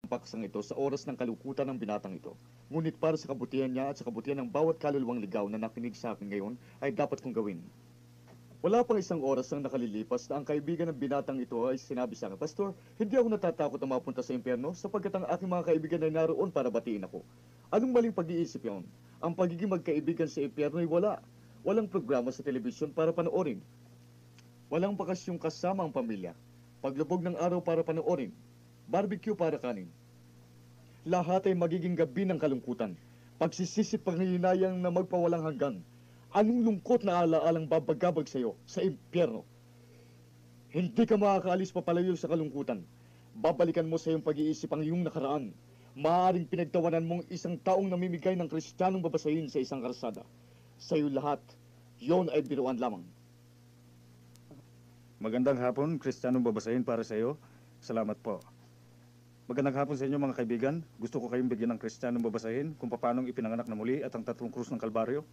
paksang ito sa oras ng kalungkutan ng binatang ito. Ngunit para sa kabutihan niya at sa kabutihan ng bawat kaluluwang ligaw na nakinig sa akin ngayon, ay dapat kong gawin. Wala pang isang oras ang nakalilipas na ang kaibigan ng binatang ito ay sinabi sa akin, Pastor, hindi ako natatakot na mapunta sa impyerno sapagkat ang aking mga kaibigan ay naroon para batiin ako. Anong maling pag-iisip yun? Ang pagiging magkaibigan sa impyerno ay wala. Walang programa sa telebisyon para panoorin. Walang bakasyong kasama ang pamilya. Paglubog ng araw para panoorin. Barbecue para kanin. Lahat ay magiging gabi ng kalungkutan. Pagsisisip panghihinayang na magpawalang hanggan. Anong lungkot na alaalang babagabag sa iyo sa impyerno? Hindi ka makakaalis papalayo sa kalungkutan. Babalikan mo sa iyong pag-iisip ang iyong nakaraan. Maaaring pinagtawanan mong isang taong namimigay ng kristyanong babasahin sa isang karsada. Sa iyo lahat, yon ay biruan lamang. Magandang hapon, kristyanong babasahin para sa iyo. Salamat po. Magandang hapon sa inyo mga kaibigan. Gusto ko kayong bigyan ng kristyanong babasahin kung paanong ipinanganak na muli at ang tatlong krus ng Kalbaryo.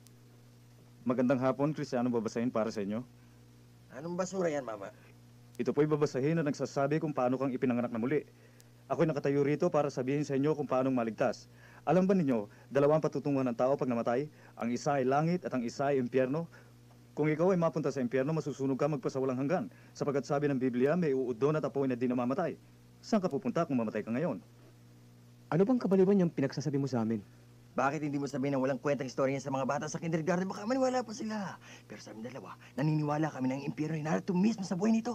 Magandang hapon, kristyanong babasahin para sa inyo. Anong basura yan, Mama? Ito po'y babasahin na nagsasabi kung paano kang ipinanganak na muli. Ako'y nakatayo rito para sabihin sa inyo kung paanong maligtas. Alam ba ninyo, dalawang patutunguhan ng tao pag namatay? Ang isa ay langit at ang isa ay impyerno. Kung ikaw ay mapunta sa impyerno, masusunog ka magpasawalang hanggan. Sapagkat sabi ng Biblia, may uod doon at apoy na di namamatay. Saan ka pupunta kung mamatay ka ngayon? Ano bang kabaliwan yung pinagsasabi mo sa amin? Bakit hindi mo sabihin na walang kwentang istorya sa mga bata sa kindergarten? Baka maniwala pa sila. Pero sa aming dalawa, naniniwala kami ng impyerno ay narito mismo sa buhay nito.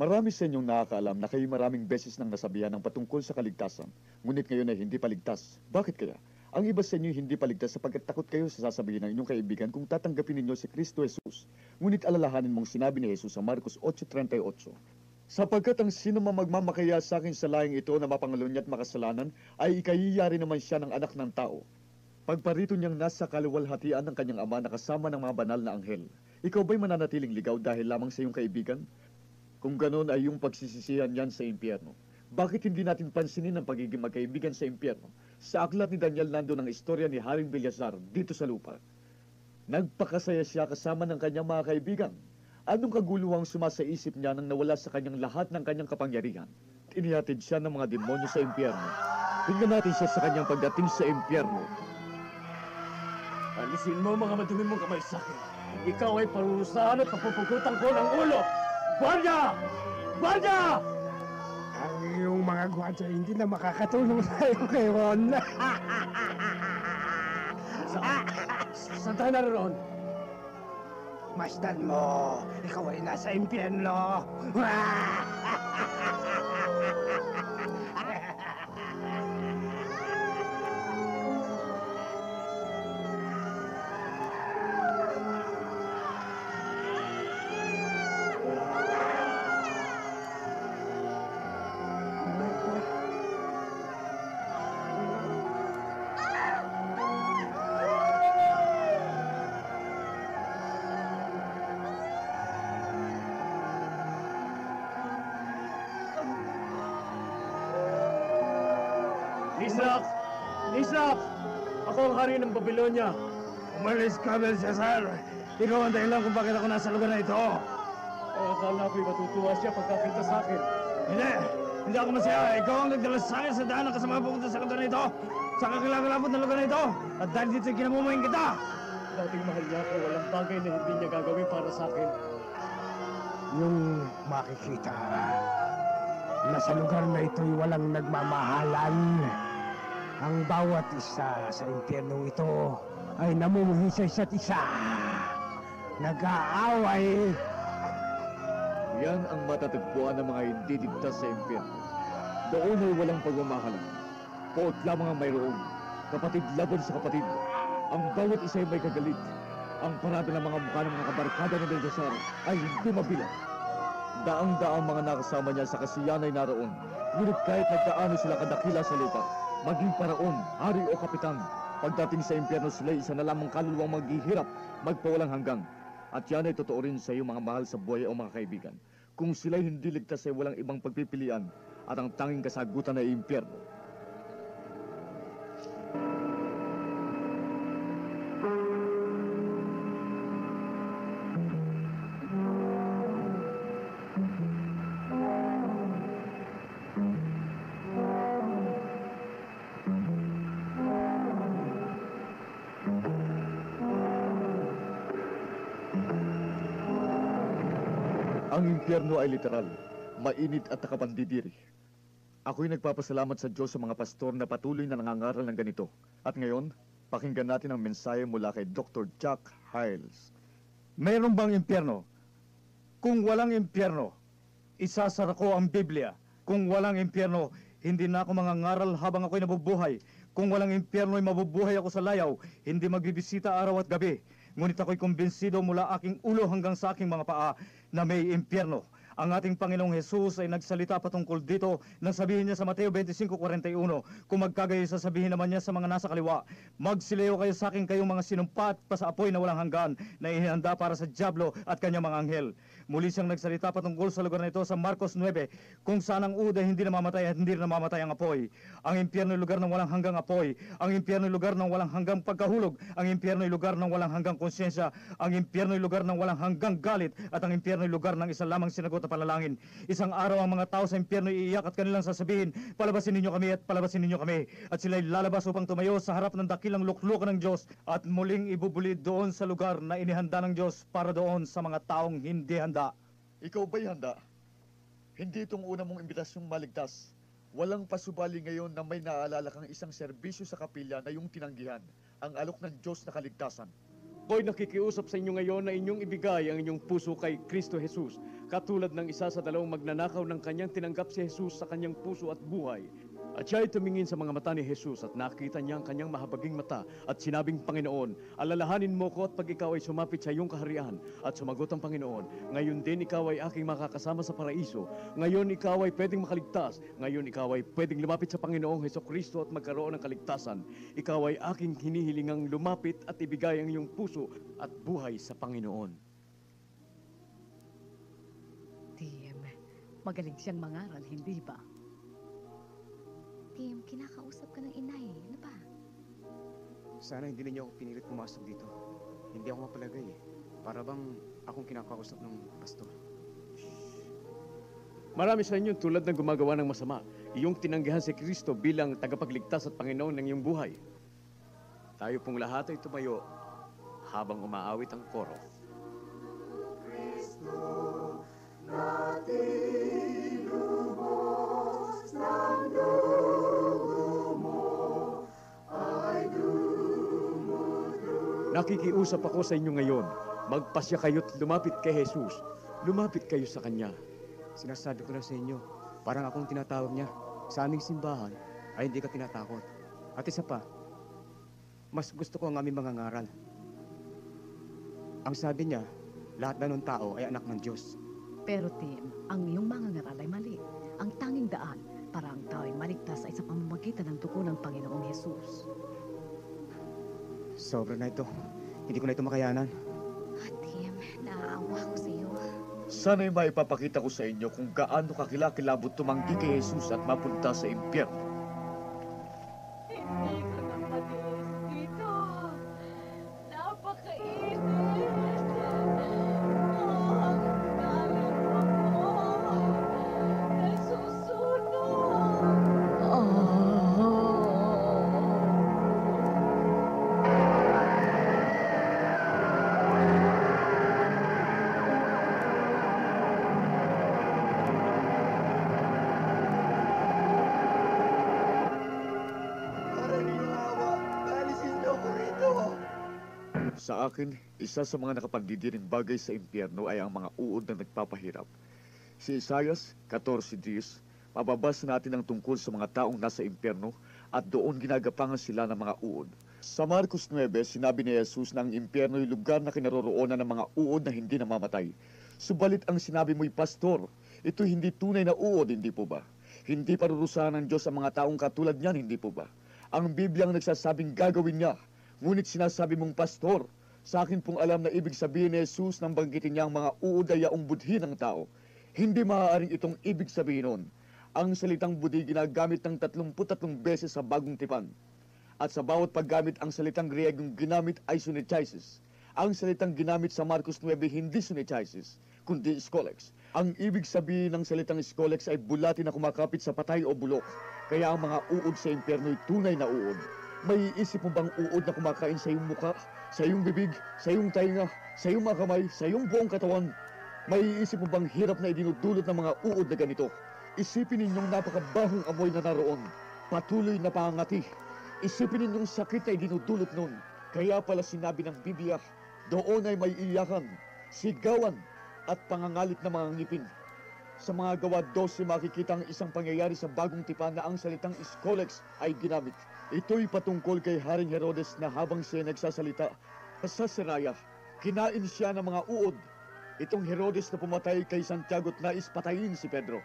Marami sa inyong nakakaalam na kayo maraming beses nang nasabihan ng patungkol sa kaligtasan. Ngunit ngayon ay hindi paligtas. Bakit kaya? Ang iba sa inyo hindi paligtas sapagkat takot kayo sa sasabihin ng inyong kaibigan kung tatanggapin ninyo si Kristo Jesus. Ngunit alalahanin mong sinabi ni Jesus sa Marcos 8:38. Sapagkat ang sino man magmamakaya sa akin sa laing ito na mapangalon niya at makasalanan, ay ikayiyari naman siya ng anak ng tao. Pagparito niyang nasa kaluwalhatian ng kanyang ama na kasama ng mga banal na anghel. Ikaw ba'y mananatiling ligaw dahil lamang sa iyong kaibigan? Kung ganon ay yung pagsisisihan yan sa impyerno. Bakit hindi natin pansinin ang pagiging magkaibigan sa impyerno? Sa aklat ni Daniel nando ng istorya ni Haring Bilyasar dito sa lupa. Nagpakasaya siya kasama ng kanyang mga kaibigan. Anong kaguluhang sumasaisip niya nang nawala sa kanyang lahat ng kanyang kapangyarihan? Inihatid siya ng mga demonyo sa impyerno. Tingnan natin siya sa kanyang pagdating sa impyerno. Alisin mo mga madumi mong kamay sa akin. Ikaw ay parurusahan at papupugutan ko ng ulo! Guardia! Guardia! Ang iyong mga gwardiya hindi na makakatulong sa iyo ngayon. Saan tayo naroon? Masdan mo, ikaw ay nasa impyerno. Lisrak! Lisrak! Ako ang hari ng Babylonia. Umalis ka, Belshazzar. Ikaw ang dahilan kung bakit ako nasa lugar na ito. Akala ko'y matutuwa siya pagkakita sa akin. Hindi ako masaya. Ikaw ang nagdala sa akin sa daan ng kasama pupunta sa lugar na ito. Sa kakilabot na lugar na ito. At dahil dito kinamumuhin kita. Dating mahal niya ako, walang bagay na hindi niya gagawin para sa akin. Yung makikita na sa lugar na ito'y walang nagmamahalan. Ang bawat isa sa impyerno ito ay namumuhi sa isa't isa. Nag-aaway. Yan ang matatagpuan ng mga hindi ligtas sa impyerno. Doon ay walang pagmamahalan. Poot lamang ang mayroon. Kapatid laban sa kapatid. Ang bawat isa ay may kagalit. Ang parada ng mga mukha ng mga kabarkada ni Belshazzar ay hindi mabilang. Daang-daang mga nakasama niya sa kasiyan ay naroon. Ngunit kahit nagkaano sila kadakila sa lupa, maging paraon, hari o kapitan, pagdating sa impyerno sila isa na lamang kaluluwang maghihirap, magpawalang hanggang. At yan ay totoo rin sa iyo mga mahal sa buhay o mga kaibigan. Kung sila'y hindi ligtas ay walang ibang pagpipilian at ang tanging kasagutan ay impyerno. Ang impyerno ay literal, mainit at nakapandidiri. Ako'y nagpapasalamat sa Diyos sa mga pastor na patuloy na nangangaral ng ganito. At ngayon, pakinggan natin ang mensahe mula kay Dr. Jack Hiles. Mayroon bang impyerno? Kung walang impyerno, isasara ko ang Biblia. Kung walang impyerno, hindi na ako mangangaral habang ako'y nabubuhay. Kung walang impyerno ay mabubuhay ako sa layaw, hindi magbibisita araw at gabi. Ngunit ako'y kumbinsido mula aking ulo hanggang sa aking mga paa na may impyerno. Ang ating Panginoong Jesus ay nagsalita patungkol dito nang sabihin niya sa Mateo 25:41, kung magkagayo sasabihin naman niya sa mga nasa kaliwa, magsilayo kayo sa akin kayong mga sinumpa at pasaapoy na walang hanggan na inihanda para sa dyablo at kanyang mga anghel. Muli siyang nagsalita patungkol sa lugar na ito sa Marcos 9, kung saan ang uod ay hindi namamatay at hindi namamatay ang apoy. Ang impyerno ay lugar ng walang hanggang apoy. Ang impyerno ay lugar ng walang hanggang pagkahulog. Ang impyerno ay lugar ng walang hanggang konsyensya. Ang impyerno ay lugar ng walang hanggang galit. At ang impyerno ay lugar ng isa lamang sinagot na panalangin. Isang araw ang mga tao sa impyerno iiyak at kanilang sasabihin, palabasin ninyo kami at palabasin ninyo kami. At sila'y lalabas upang tumayo sa harap ng dakilang luklukan ng Diyos at muling ibubuli doon sa lugar na inihanda ng Diyos para doon sa mga taong hindi handa. Ikaw ba'y handa? Hindi itong una mong imbitasyong maligtas. Walang pasubali ngayon na may naalala kang isang serbisyo sa kapilya na iyong tinanggihan, ang alok ng Diyos na kaligtasan. Ako'y nakikiusap sa inyo ngayon na inyong ibigay ang inyong puso kay Kristo Jesus, katulad ng isa sa dalawang magnanakaw ng kanyang tinanggap si Jesus sa kanyang puso at buhay. At siya ay tumingin sa mga mata ni Jesus at nakita niya ang kanyang mahabaging mata at sinabing, Panginoon, alalahanin mo ko at pag ikaw ay sumapit sa iyong kaharian. At sumagot ang Panginoon, ngayon din ikaw ay aking makakasama sa paraiso. Ngayon ikaw ay pwedeng makaligtas. Ngayon ikaw ay pwedeng lumapit sa Panginoong Hesukristo at magkaroon ng kaligtasan. Ikaw ay aking hinihilingang lumapit at ibigay ang iyong puso at buhay sa Panginoon. Tim, magaling siyang mangaral, hindi ba? Tim, kinakausap ka ng inay. Ano ba? Sana hindi ninyo ako pinilit pumasok dito. Hindi ako mapalagay eh. Para bang akong kinakausap ng pastor. Marami sa inyo tulad ng gumagawa ng masama. Iyong tinanggihan si Kristo bilang tagapagligtas at Panginoon ng iyong buhay. Tayo pong lahat ay tumayo habang umaawit ang koro. Nakikiusap ako sa inyo ngayon. Magpasya kayo't lumapit kay Jesus. Lumapit kayo sa Kanya. Sinasabi ko na sa inyo, parang akong tinatawag niya. Sa aming simbahan ay hindi ka tinatakot. At isa pa, mas gusto ko ang aming mga ngaral. Ang sabi niya, lahat na ng tao ay anak ng Diyos. Pero Tim, ang iyong mga ngaral ay mali. Ang tanging daan para ang tao ay maligtas ay sa pamamagitan ng dugo ng Panginoong Jesus. Sobra na ito. Hindi ko na ito makayanan. Tim, naaawa ko sa iyo. Sana'y maipapakita ko sa inyo kung gaano kakilakilabot tumanggi kay Jesus at mapunta sa impyerno. Hindi ko na matiis dito. Napakainit. Ang galit ako. Nasusunog. Sa akin, isa sa mga nakapandidiring bagay sa impyerno ay ang mga uod na nagpapahirap. Si Isaias 14:10, mababasa natin ang tungkol sa mga taong nasa impyerno at doon ginagapangan sila ng mga uod. Sa Marcos 9, sinabi ni Jesus na ang impyerno ay lugar na kinaroroonan ng mga uod na hindi namamatay. Subalit ang sinabi mo'y pastor, ito hindi tunay na uod, hindi po ba? Hindi parurusahan ng Diyos ang mga taong katulad niyan, hindi po ba? Ang Biblia ang nagsasabing gagawin niya. Ngunit sinasabi mong pastor, sa akin pong alam na ibig sabihin ni Jesus nang banggitin niya ang mga uod ay yaong budhi ng tao. Hindi maaaring itong ibig sabihin nun. Ang salitang budhi ginagamit ng 33 beses sa Bagong Tipan. At sa bawat paggamit ang salitang Griegong ginamit ay sunetisis. Ang salitang ginamit sa Marcos 9 hindi sunetisis, kundi skolex. Ang ibig sabihin ng salitang skolex ay bulati na kumakapit sa patay o bulok. Kaya ang mga uod sa impyerno ay tunay na uod. May isip mo bang uod na kumakain sa iyong muka, sa iyong bibig, sa iyong tainga, sa iyong mga kamay, sa iyong buong katawan? Maiisip mo bang hirap na idinudulot ng mga uod na ganito? Isipin ninyong napakabahong amoy na naroon. Patuloy na pangangati. Isipin ninyong sakit na idinudulot nun. Kaya pala sinabi ng Biblia, doon ay may iyakan, sigawan, at pangangalit na mga ngipin. Sa mga gawa 12 makikita ang isang pangyayari sa bagong tipan na ang salitang Scolex ay ginamit. Ito'y patungkol kay Haring Herodes na habang siya nagsasalita sa Seraya, kinain siya ng mga uod. Itong Herodes na pumatay kay Santiago at nais patayin si Pedro.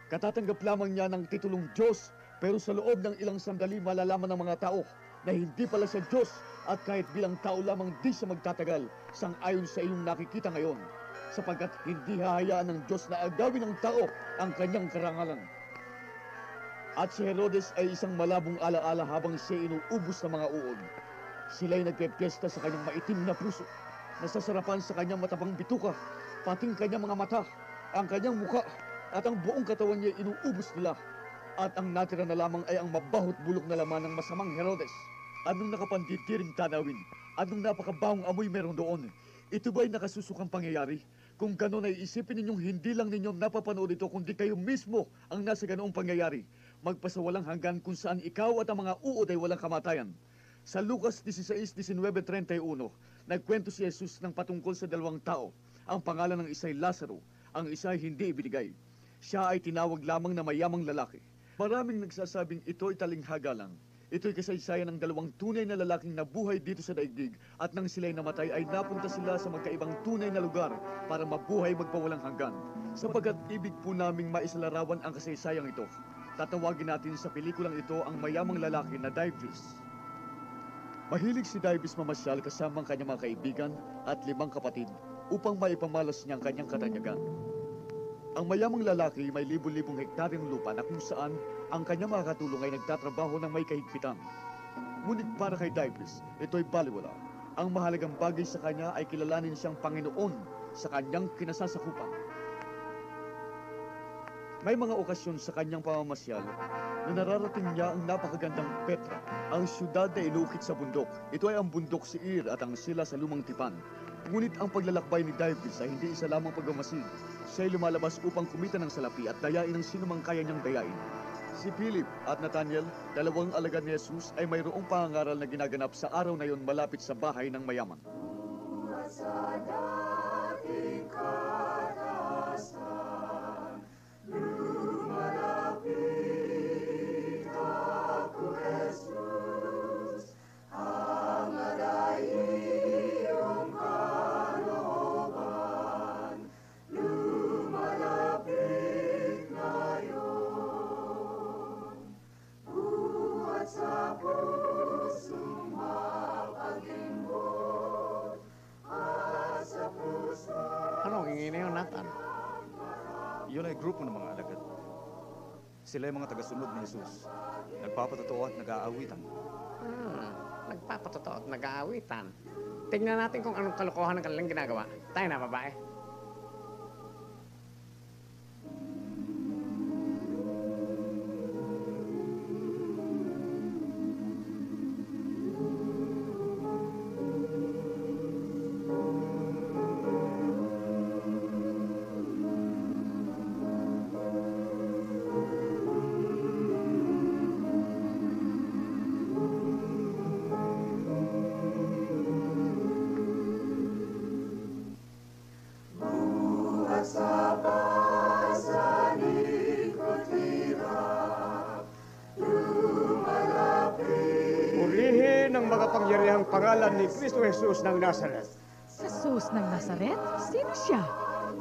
Katatanggap lamang niya ng titulong Diyos, pero sa loob ng ilang sandali malalaman ng mga tao na hindi pala siya Diyos at kahit bilang tao lamang di siya magtatagal sang-ayon sa iyong nakikita ngayon, sapagkat hindi hahayaan ng Diyos na agawin ng tao ang kanyang karangalan. At si Herodes ay isang malabong alaala habang siya inuubos ng mga uod. Sila'y nagpepiesta sa kanyang maitim na puso, nasasarapan sa kanyang matabang bituka, pating kanyang mga mata, ang kanyang muka, at ang buong katawan niya inuubos nila. At ang natira na lamang ay ang mabahot bulok na laman ng masamang Herodes. Anong nakapandidiring tanawin? Anong napakabahong amoy meron doon? Ito ba'y nakasusukang pangyayari? Kung gano'n ay isipin ninyong hindi lang ninyo napapanood ito, kundi kayo mismo ang nasa ganoong pangyayari. Magpasawalang hanggan kung saan ikaw at ang mga uod ay walang kamatayan. Sa Lucas 16:19-31, nagkwento si Jesus ng patungkol sa dalawang tao. Ang pangalan ng isa ay Lazaro, ang isa ay hindi ibinigay. Siya ay tinawag lamang na mayamang lalaki. Maraming nagsasabing ito ay talinghaga lang. Ito'y kasaysayan ng dalawang tunay na lalaking nabuhay dito sa daigdig at nang sila'y namatay ay napunta sila sa magkaibang tunay na lugar para mabuhay magpawalang hanggan. Sapagkat ibig po naming maisalarawan ang kasaysayang ito, tatawagin natin sa pelikulang ito ang mayamang lalaki na Dives. Mahilig si Dives mamasyal kasama ang kanyang mga kaibigan at 5 kapatid upang maipamalas niya ang kanyang katanyagan. Ang mayamang lalaki may libu-libong hektaryang lupa na kung saan ang kanyang mga katulong ay nagtatrabaho ng may kahigpitan. Ngunit para kay Dives, ito'y baliwala. Ang mahalagang bagay sa kanya ay kilalanin siyang Panginoon sa kanyang kinasasakupan. May mga okasyon sa kanyang pamamasyal na nararating niya ang napakagandang Petra, ang siyudad na inukit sa bundok. Ito ay ang bundok Seir at ang sila sa lumang tipan. Ngunit ang paglalakbay ni Dives ay hindi isa lamang pagmamasid. Siya'y lumalabas upang kumita ng salapi at dayain ang sinumang kaya niyang dayain. Si Philip at Nathaniel, 2 alagad ni Jesus, ay mayroong pangangaral na ginaganap sa araw na yon malapit sa bahay ng mayaman. Sa dating katasan, lumalapit ako, Jesus, ang iyong kalooban, lumalapit ngayon. Buhat sa pusong mapaglimbot, at sa puso. Ano, hingi na yun, Nathan? Yun ay grupo ng mga alagad. Sila ay mga tagasunod ni Jesus. Nagpapatotoo at nag-aawitan. Nagpapatotoo at nag-aawitan. Tingnan natin kung anong kalokohan ang kanilang ginagawa. Tayo na, babae. Sa pasanin ko't hirap, lumalapit. Purihin ang makapangyarihang pangalan ni Kristo Jesus ng Nazareth. Jesus ng Nazaret? Sino siya?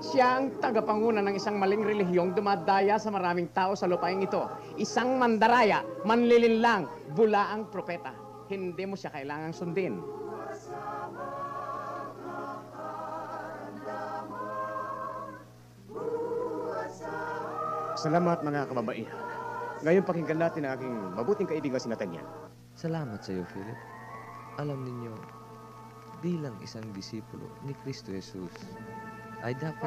Siya ang tagapanguna ng isang maling relihiyong dumadaya sa maraming tao sa lupaing ito. Isang mandaraya, manlilinlang, bulaang propeta. Hindi mo siya kailangang sundin. Salamat mga kababaihan. Ngayon pakinggan natin ang aking mabuting kaibigan si Nathaniel. Salamat sa iyo, Philip. Alam ninyo, bilang isang disipulo ni Kristo Jesus, ay dapat